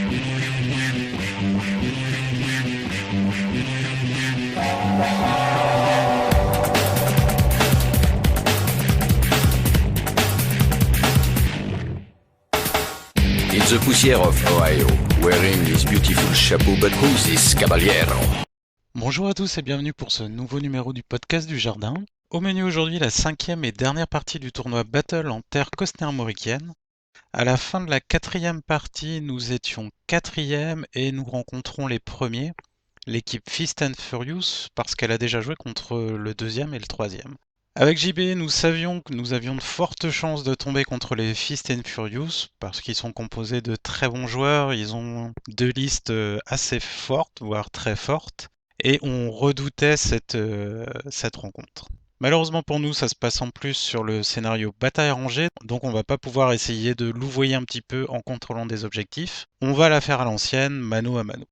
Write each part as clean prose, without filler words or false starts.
In the poussière of Ohio, wearing his beautiful chapeau, but who's this caballero? Bonjour à tous et bienvenue pour ce nouveau numéro du podcast du Jardin. Au menu aujourd'hui, la 5e et dernière partie du tournoi Battle en terre costner-mauricienne. À la fin de la 4e partie, nous étions 4e et nous rencontrons les premiers, l'équipe Fist and Furious, parce qu'elle a déjà joué contre le 2e et le 3e. Avec JB, nous savions que nous avions de fortes chances de tomber contre les Fist and Furious, parce qu'ils sont composés de très bons joueurs, ils ont deux listes assez fortes, voire très fortes, et on redoutait cette rencontre. Malheureusement pour nous, ça se passe en plus sur le scénario bataille rangée, donc on va pas pouvoir essayer de louvoyer un petit peu en contrôlant des objectifs. On va la faire à l'ancienne, mano à mano.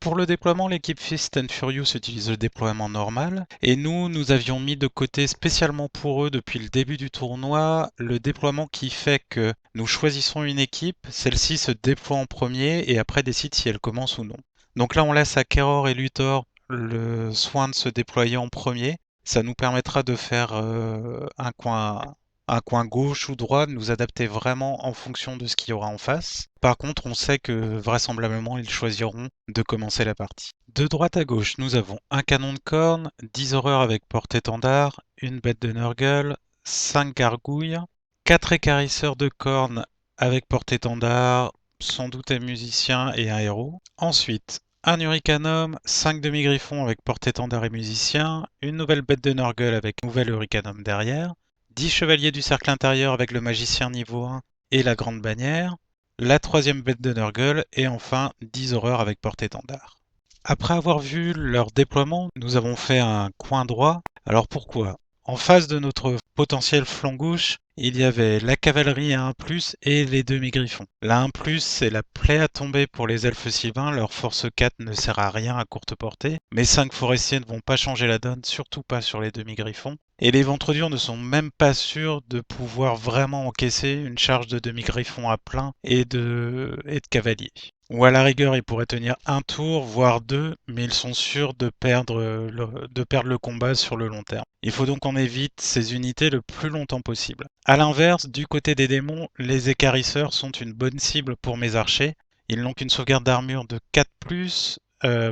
Pour le déploiement, l'équipe Fist and Furious utilise le déploiement normal, et nous avions mis de côté spécialement pour eux depuis le début du tournoi le déploiement qui fait que nous choisissons une équipe, celle-ci se déploie en premier et après décide si elle commence ou non. Donc là on laisse à Keror et Luthor le soin de se déployer en premier, ça nous permettra de faire un coin gauche ou droit, de nous adapter vraiment en fonction de ce qu'il y aura en face. Par contre, on sait que vraisemblablement, ils choisiront de commencer la partie. De droite à gauche, nous avons un canon de corne, 10 horreurs avec porte-étendard, une bête de Nurgle, 5 gargouilles, 4 écarisseurs de corne avec porte-étendard, sans doute un musicien et un héros. Ensuite, un Hurricanum, 5 demi-griffons avec porte-étendard et musicien, une nouvelle bête de Nurgle avec nouvel Hurricanum derrière, 10 chevaliers du cercle intérieur avec le magicien niveau 1 et la grande bannière, la troisième bête de Nurgle et enfin 10 horreurs avec porte-étendard. Après avoir vu leur déploiement, nous avons fait un coin droit. Alors pourquoi ? En face de notre potentiel flanc gauche, il y avait la cavalerie à 1+, et les demi-griffons. La 1+, c'est la plaie à tomber pour les elfes sylvains, leur force 4 ne sert à rien à courte portée. Mes 5 forestiers ne vont pas changer la donne, surtout pas sur les demi-griffons. Et les ventres durs ne sont même pas sûrs de pouvoir vraiment encaisser une charge de demi-griffon à plein et de cavaliers. Ou à la rigueur, ils pourraient tenir un tour, voire 2, mais ils sont sûrs de perdre le combat sur le long terme. Il faut donc qu'on évite ces unités le plus longtemps possible. A l'inverse, du côté des démons, les écarisseurs sont une bonne cible pour mes archers. Ils n'ont qu'une sauvegarde d'armure de 4+,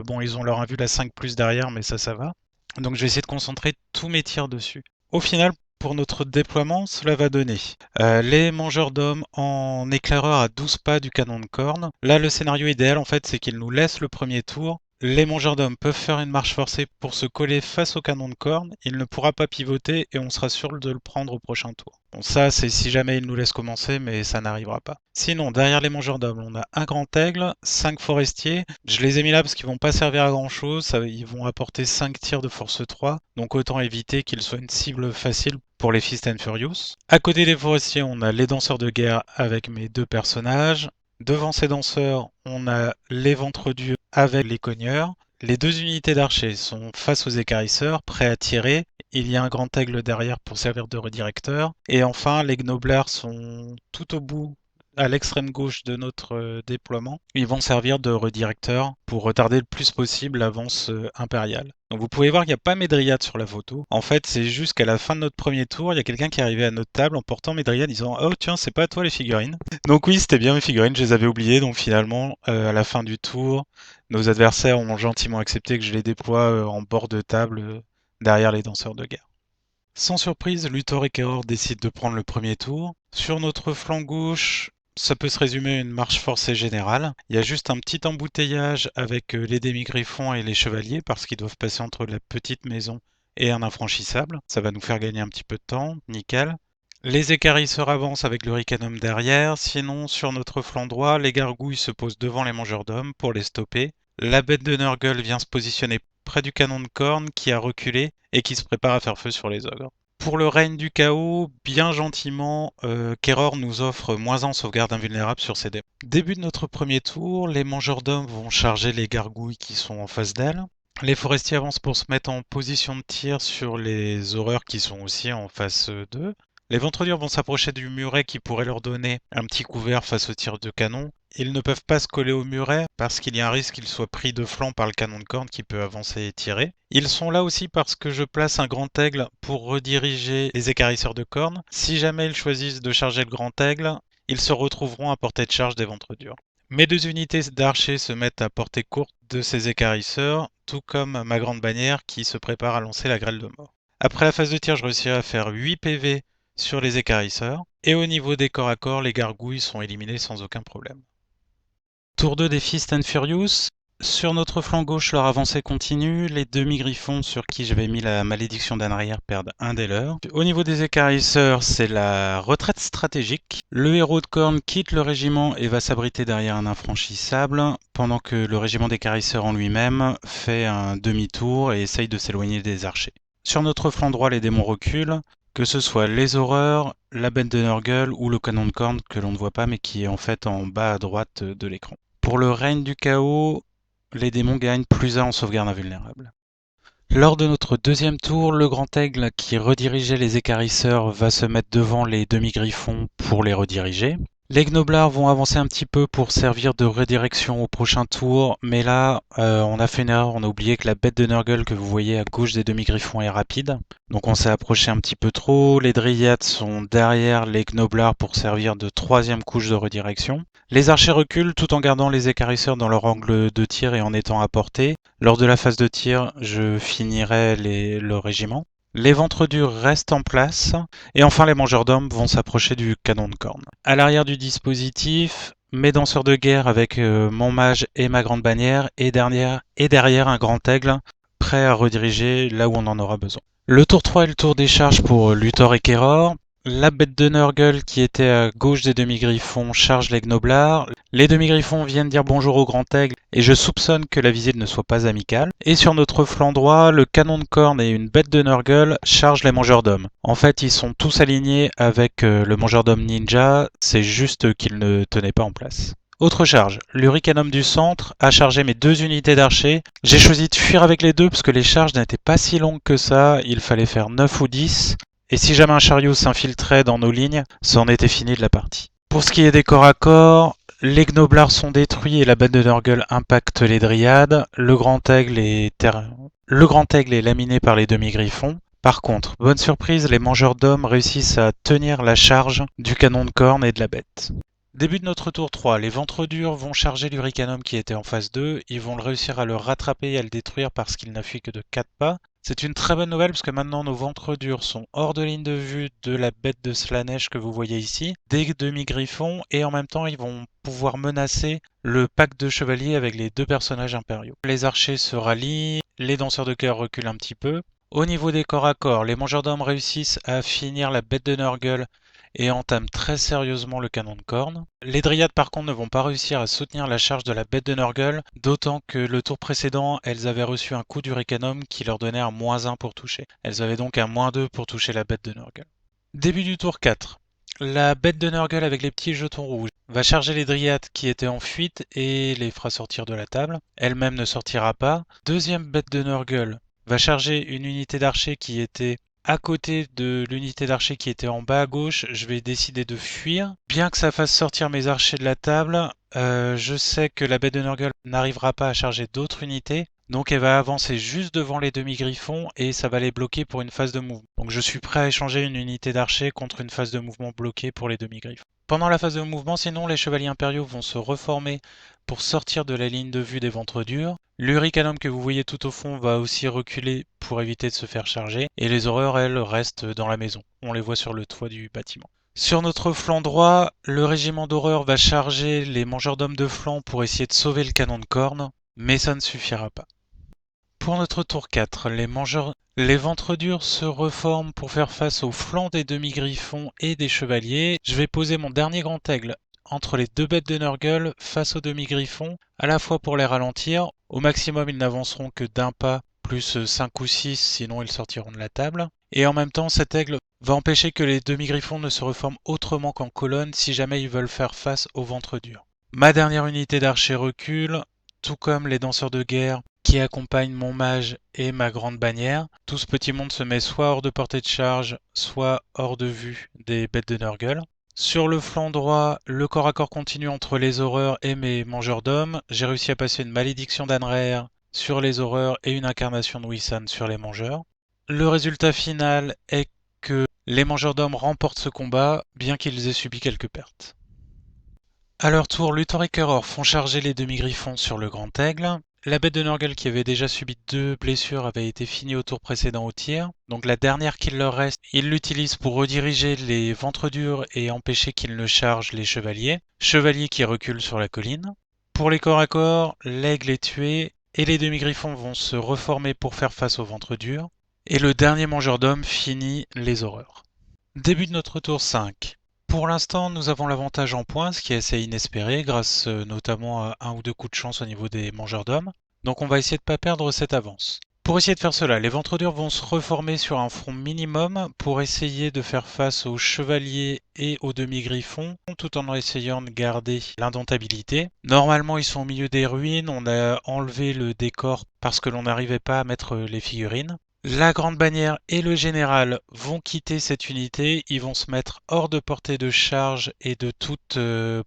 bon ils ont leur invul à 5+ derrière, mais ça va. Donc je vais essayer de concentrer tous mes tirs dessus. Au final, pour notre déploiement, cela va donner les mangeurs d'hommes en éclaireur à 12 pas du canon de corne. Là, le scénario idéal, en fait, c'est qu'ils nous laissent le premier tour Les mangeurs d'hommes peuvent faire une marche forcée pour se coller face au canon de corne, il ne pourra pas pivoter et on sera sûr de le prendre au prochain tour. Bon, ça c'est si jamais il nous laisse commencer, mais ça n'arrivera pas. Sinon, derrière les mangeurs d'hommes, on a un grand aigle, 5 forestiers. Je les ai mis là parce qu'ils vont pas servir à grand chose, ils vont apporter 5 tirs de force 3, donc autant éviter qu'ils soient une cible facile pour les Fist and Furious. À côté des forestiers, on a les danseurs de guerre avec mes deux personnages. Devant ces danseurs, on a les ventres durs avec les cogneurs. Les deux unités d'archers sont face aux écarisseurs, prêts à tirer. Il y a un grand aigle derrière pour servir de redirecteur. Et enfin, les gnoblards sont tout au bout, à l'extrême gauche de notre déploiement. Ils vont servir de redirecteur pour retarder le plus possible l'avance impériale. Donc vous pouvez voir qu'il n'y a pas Médriade sur la photo. En fait, c'est juste qu'à la fin de notre premier tour, il y a quelqu'un qui est arrivé à notre table en portant Médriade disant « Oh tiens, c'est pas toi les figurines ». Donc oui, c'était bien mes figurines, je les avais oubliées. Donc finalement, à la fin du tour, nos adversaires ont gentiment accepté que je les déploie en bord de table derrière les danseurs de guerre. Sans surprise, Luthor et Keror décident de prendre le premier tour. Sur notre flanc gauche, ça peut se résumer à une marche forcée générale. Il y a juste un petit embouteillage avec les demi-griffons et les chevaliers parce qu'ils doivent passer entre la petite maison et un infranchissable. Ça va nous faire gagner un petit peu de temps, nickel. Les écarisseurs avancent avec le ricanum derrière, sinon sur notre flanc droit, les gargouilles se posent devant les mangeurs d'hommes pour les stopper. La bête de Nurgle vient se positionner près du canon de corne qui a reculé et qui se prépare à faire feu sur les ogres. Pour le règne du chaos, bien gentiment, Keror nous offre -1 sauvegarde invulnérable sur ses démons. Début de notre premier tour, les mangeurs d'hommes vont charger les gargouilles qui sont en face d'elles. Les forestiers avancent pour se mettre en position de tir sur les horreurs qui sont aussi en face d'eux. Les ventres durs vont s'approcher du muret qui pourrait leur donner un petit couvert face aux tirs de canon. Ils ne peuvent pas se coller au muret parce qu'il y a un risque qu'ils soient pris de flanc par le canon de corne qui peut avancer et tirer. Ils sont là aussi parce que je place un grand aigle pour rediriger les écarisseurs de corne. Si jamais ils choisissent de charger le grand aigle, ils se retrouveront à portée de charge des ventres durs. Mes deux unités d'archers se mettent à portée courte de ces écarisseurs, tout comme ma grande bannière qui se prépare à lancer la grêle de mort. Après la phase de tir, je réussirai à faire 8 PV sur les écarisseurs, et au niveau des corps à corps, les gargouilles sont éliminées sans aucun problème. Tour 2 des Fist and Furious. Sur notre flanc gauche, leur avancée continue. Les demi-griffons sur qui j'avais mis la malédiction d'en arrière perdent un des leurs. Au niveau des écarisseurs, c'est la retraite stratégique. Le héros de corne quitte le régiment et va s'abriter derrière un infranchissable, pendant que le régiment d'écarisseurs en lui-même fait un demi-tour et essaye de s'éloigner des archers. Sur notre flanc droit, les démons reculent. Que ce soit les horreurs, la bête de Nurgle ou le canon de corne que l'on ne voit pas mais qui est en fait en bas à droite de l'écran. Pour le règne du chaos, les démons gagnent +1 en sauvegarde invulnérable. Lors de notre deuxième tour, le grand aigle qui redirigeait les écarisseurs va se mettre devant les demi-griffons pour les rediriger. Les gnoblards vont avancer un petit peu pour servir de redirection au prochain tour, mais là, on a fait une erreur, on a oublié que la bête de Nurgle que vous voyez à gauche des demi-griffons est rapide. Donc on s'est approché un petit peu trop, les dryades sont derrière les gnoblards pour servir de troisième couche de redirection. Les archers reculent tout en gardant les écarisseurs dans leur angle de tir et en étant à portée. Lors de la phase de tir, je finirai le régiment. Les ventres durs restent en place. Et enfin, les mangeurs d'hommes vont s'approcher du canon de corne. À l'arrière du dispositif, mes danseurs de guerre avec mon mage et ma grande bannière. Et derrière un grand aigle, prêt à rediriger là où on en aura besoin. Le tour 3 est le tour des charges pour Luthor et Keror. La bête de Nurgle qui était à gauche des demi-griffons charge les gnoblards. Les demi-griffons viennent dire bonjour au grand aigle et je soupçonne que la visite ne soit pas amicale. Et sur notre flanc droit, le canon de corne et une bête de Nurgle chargent les mangeurs d'hommes. En fait, ils sont tous alignés avec le mangeur d'hommes ninja, c'est juste qu'ils ne tenaient pas en place. Autre charge, l'Hurricanum du centre a chargé mes deux unités d'archers. J'ai choisi de fuir avec les deux parce que les charges n'étaient pas si longues que ça, il fallait faire 9 ou 10. Et si jamais un chariot s'infiltrait dans nos lignes, ça en était fini de la partie. Pour ce qui est des corps à corps, les gnoblards sont détruits et la bête de Nurgle impacte les dryades. Le grand aigle est laminé par les demi-griffons. Par contre, bonne surprise, les mangeurs d'hommes réussissent à tenir la charge du canon de corne et de la bête. Début de notre tour 3, les ventres durs vont charger l'Hurricanum qui était en phase 2, ils vont réussir à le rattraper et à le détruire parce qu'il n'a fui que de 4 pas. C'est une très bonne nouvelle parce que maintenant nos ventres durs sont hors de ligne de vue de la bête de Slaanesh que vous voyez ici, des demi-griffons, et en même temps ils vont pouvoir menacer le pack de chevaliers avec les 2 personnages impériaux. Les archers se rallient, les danseurs de cœur reculent un petit peu. Au niveau des corps à corps, les mangeurs d'hommes réussissent à finir la bête de Nurgle et entament très sérieusement le canon de corne. Les dryades par contre ne vont pas réussir à soutenir la charge de la bête de Nurgle, d'autant que le tour précédent, elles avaient reçu un coup du Ricanum qui leur donnait un -1 pour toucher. Elles avaient donc un -2 pour toucher la bête de Nurgle. Début du tour 4. La bête de Nurgle avec les petits jetons rouges va charger les dryades qui étaient en fuite et les fera sortir de la table. Elle-même ne sortira pas. Deuxième bête de Nurgle va charger une unité d'archers qui était à côté de l'unité d'archers qui était en bas à gauche. Je vais décider de fuir. Bien que ça fasse sortir mes archers de la table, je sais que la bête de Nurgle n'arrivera pas à charger d'autres unités. Donc elle va avancer juste devant les demi-griffons et ça va les bloquer pour une phase de mouvement. Donc je suis prêt à échanger une unité d'archer contre une phase de mouvement bloquée pour les demi-griffons. Pendant la phase de mouvement, sinon, les chevaliers impériaux vont se reformer pour sortir de la ligne de vue des ventres durs. L'Hurricanum que vous voyez tout au fond va aussi reculer pour éviter de se faire charger. Et les horreurs, elles, restent dans la maison. On les voit sur le toit du bâtiment. Sur notre flanc droit, le régiment d'horreur va charger les mangeurs d'hommes de flanc pour essayer de sauver le canon de corne, mais ça ne suffira pas. Pour notre tour 4, les ventres durs se reforment pour faire face aux flancs des demi-griffons et des chevaliers. Je vais poser mon dernier grand aigle entre les 2 bêtes de Nurgle face aux demi-griffons, à la fois pour les ralentir. Au maximum, ils n'avanceront que d'un pas, plus 5 ou 6, sinon ils sortiront de la table. Et en même temps, cet aigle va empêcher que les demi-griffons ne se reforment autrement qu'en colonne si jamais ils veulent faire face aux ventres durs. Ma dernière unité d'archer recule, tout comme les danseurs de guerre qui accompagnent mon mage et ma grande bannière. Tout ce petit monde se met soit hors de portée de charge, soit hors de vue des bêtes de Nurgle. Sur le flanc droit, le corps à corps continue entre les horreurs et mes mangeurs d'hommes. J'ai réussi à passer une malédiction d'Anraer sur les horreurs et une incarnation de Wissan sur les mangeurs. Le résultat final est que les mangeurs d'hommes remportent ce combat, bien qu'ils aient subi quelques pertes. À leur tour, Luthor et Keror font charger les demi-griffons sur le grand aigle. La bête de Nurgle qui avait déjà subi 2 blessures avait été finie au tour précédent au tir. Donc la dernière qu'il leur reste, ils l'utilisent pour rediriger les ventres durs et empêcher qu'ils ne chargent les chevaliers. Chevaliers qui reculent sur la colline. Pour les corps à corps, l'aigle est tué et les demi-griffons vont se reformer pour faire face aux ventres durs. Et le dernier mangeur d'hommes finit les horreurs. Début de notre tour 5. Pour l'instant, nous avons l'avantage en points, ce qui est assez inespéré, grâce notamment à 1 ou 2 coups de chance au niveau des mangeurs d'hommes. Donc on va essayer de ne pas perdre cette avance. Pour essayer de faire cela, les ventres durs vont se reformer sur un front minimum pour essayer de faire face aux chevaliers et aux demi-griffons, tout en essayant de garder l'indomptabilité. Normalement, ils sont au milieu des ruines, on a enlevé le décor parce que l'on n'arrivait pas à mettre les figurines. La grande bannière et le général vont quitter cette unité, ils vont se mettre hors de portée de charge et de toute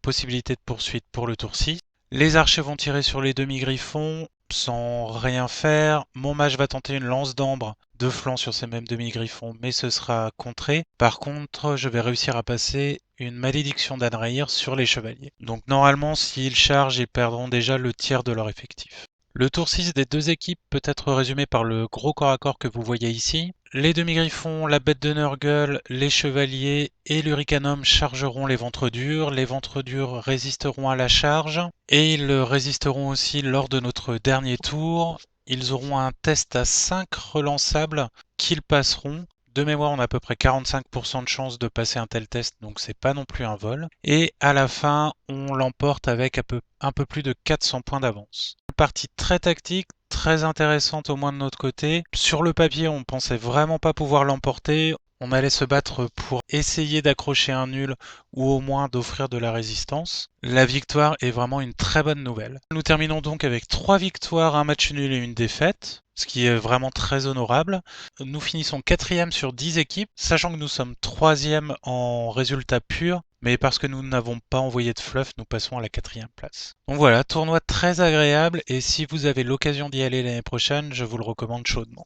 possibilité de poursuite pour le tour 6. Les archers vont tirer sur les demi-griffons sans rien faire. Mon mage va tenter une lance d'ambre de flanc sur ces mêmes demi-griffons, mais ce sera contré. Par contre, je vais réussir à passer une malédiction d'Anraer sur les chevaliers. Donc normalement, s'ils chargent, ils perdront déjà le tiers de leur effectif. Le tour 6 des 2 équipes peut être résumé par le gros corps à corps que vous voyez ici. Les demi-griffons, la bête de Nurgle, les chevaliers et l'Hurricanum chargeront les ventres durs. Les ventres durs résisteront à la charge et ils résisteront aussi lors de notre dernier tour. Ils auront un test à 5 relançables qu'ils passeront. De mémoire, on a à peu près 45% de chance de passer un tel test, donc c'est pas non plus un vol. Et à la fin, on l'emporte avec un peu plus de 400 points d'avance. Partie très tactique, très intéressante au moins de notre côté. Sur le papier, on pensait vraiment pas pouvoir l'emporter. On allait se battre pour essayer d'accrocher un nul ou au moins d'offrir de la résistance. La victoire est vraiment une très bonne nouvelle. Nous terminons donc avec 3 victoires, un match nul et une défaite, ce qui est vraiment très honorable. Nous finissons 4e sur 10 équipes, sachant que nous sommes 3e en résultat pur, mais parce que nous n'avons pas envoyé de fluff, nous passons à la 4e place. Donc voilà, tournoi très agréable, et si vous avez l'occasion d'y aller l'année prochaine, je vous le recommande chaudement.